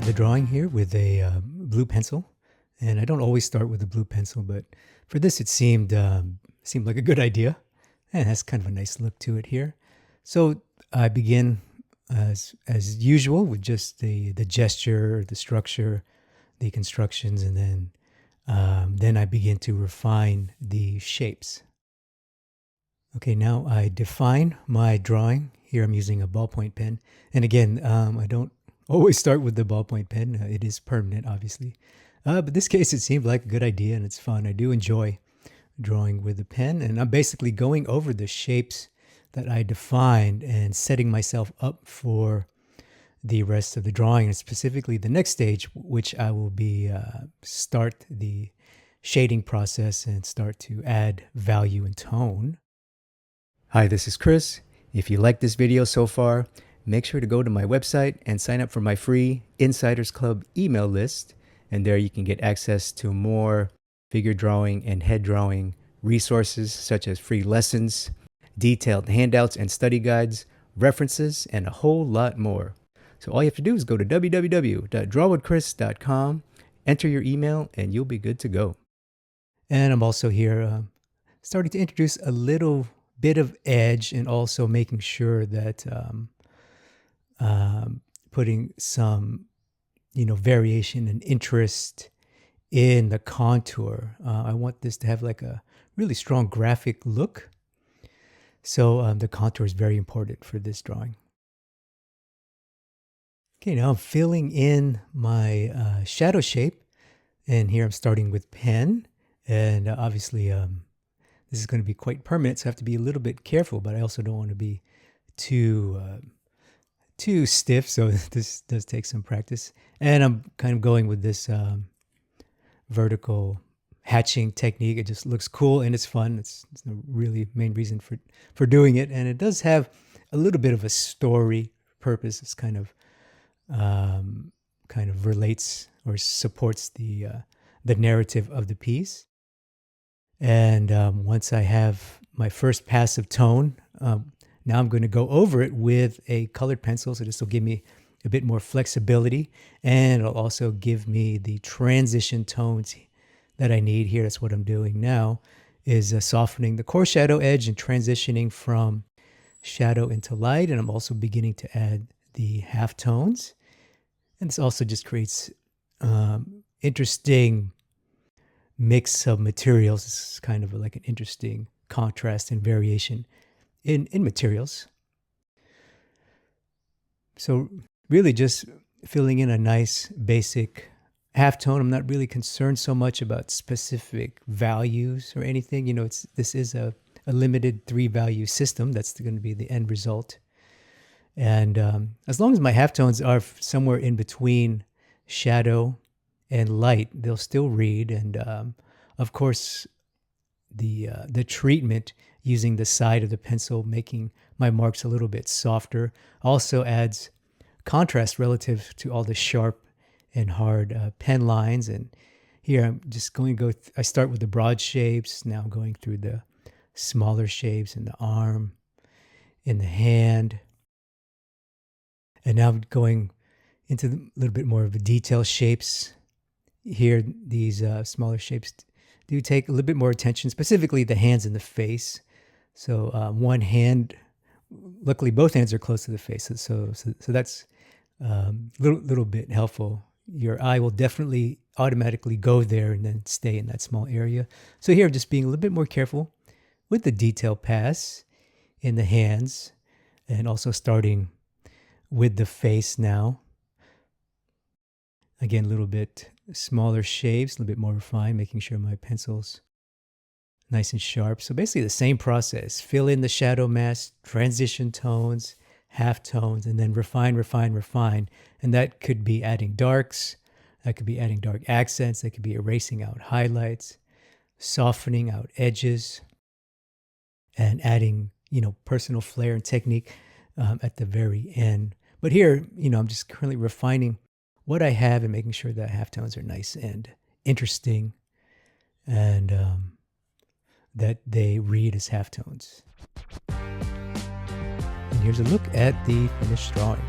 start the drawing here with a blue pencil. And I don't always start with a blue pencil, but for this it seemed like a good idea. And it has kind of a nice look to it here. So I begin as usual with just the gesture, the structure, the constructions, and then I begin to refine the shapes. Okay, now I define my drawing. Here I'm using a ballpoint pen. And again, I don't always start with the ballpoint pen. It is permanent, obviously. But in this case, it seemed like a good idea and it's fun. I do enjoy drawing with a pen. And I'm basically going over the shapes that I defined and setting myself up for the rest of the drawing, and specifically the next stage, which I will be start the shading process and start to add value and tone. Hi, this is Chris. If you like this video so far, make sure to go to my website and sign up for my free Insiders Club email list. And there you can get access to more figure drawing and head drawing resources such as free lessons, detailed handouts and study guides, references, and a whole lot more. So all you have to do is go to www.drawwithchris.com, enter your email, and you'll be good to go. And I'm also here starting to introduce a little bit of edge and also making sure that putting some variation and interest in the contour. I want this to have like a really strong graphic look. So the contour is very important for this drawing. Okay, now I'm filling in my shadow shape. And here I'm starting with pen. And obviously this is going to be quite permanent, so I have to be a little bit careful, but I also don't want to be too stiff. So this does take some practice. And I'm kind of going with this vertical hatching technique. It just looks cool and it's fun. It's the really main reason for doing it. And it does have a little bit of a story purpose. It's kind of relates or supports the narrative of the piece. And once I have my first pass of tone, now I'm going to go over it with a colored pencil. So this will give me a bit more flexibility, and it'll also give me the transition tones that I need here. That's what I'm doing now, is softening the core shadow edge and transitioning from shadow into light. And I'm also beginning to add the half tones. And this also just creates interesting mix of materials. It's kind of like an interesting contrast and variation in materials. So really just filling in a nice basic halftone. I'm not really concerned so much about specific values or anything. This is a limited 3-value system. That's going to be the end result. And as long as my halftones are somewhere in between shadow and light, they'll still read. And of course, the treatment using the side of the pencil, making my marks a little bit softer, also adds contrast relative to all the sharp and hard pen lines. And here I'm just going to I start with the broad shapes. Now I'm going through the smaller shapes in the arm, in the hand. And now I'm going into a little bit more of the detail shapes. Here, these smaller shapes do take a little bit more attention, specifically the hands and the face. So one hand, luckily both hands are close to the face. So that's a little bit helpful. Your eye will definitely automatically go there and then stay in that small area. So here, just being a little bit more careful with the detail pass in the hands, and also starting with the face now. Again, a little bit smaller shapes, a little bit more refined, making sure my pencil's nice and sharp. So basically the same process. Fill in the shadow mask, transition tones, half tones, and then refine. And that could be adding darks. That could be adding dark accents. That could be erasing out highlights, softening out edges, and adding, personal flair and technique at the very end. But here, I'm just currently refining what I have and making sure that halftones are nice and interesting, and that they read as halftones. And here's a look at the finished drawing.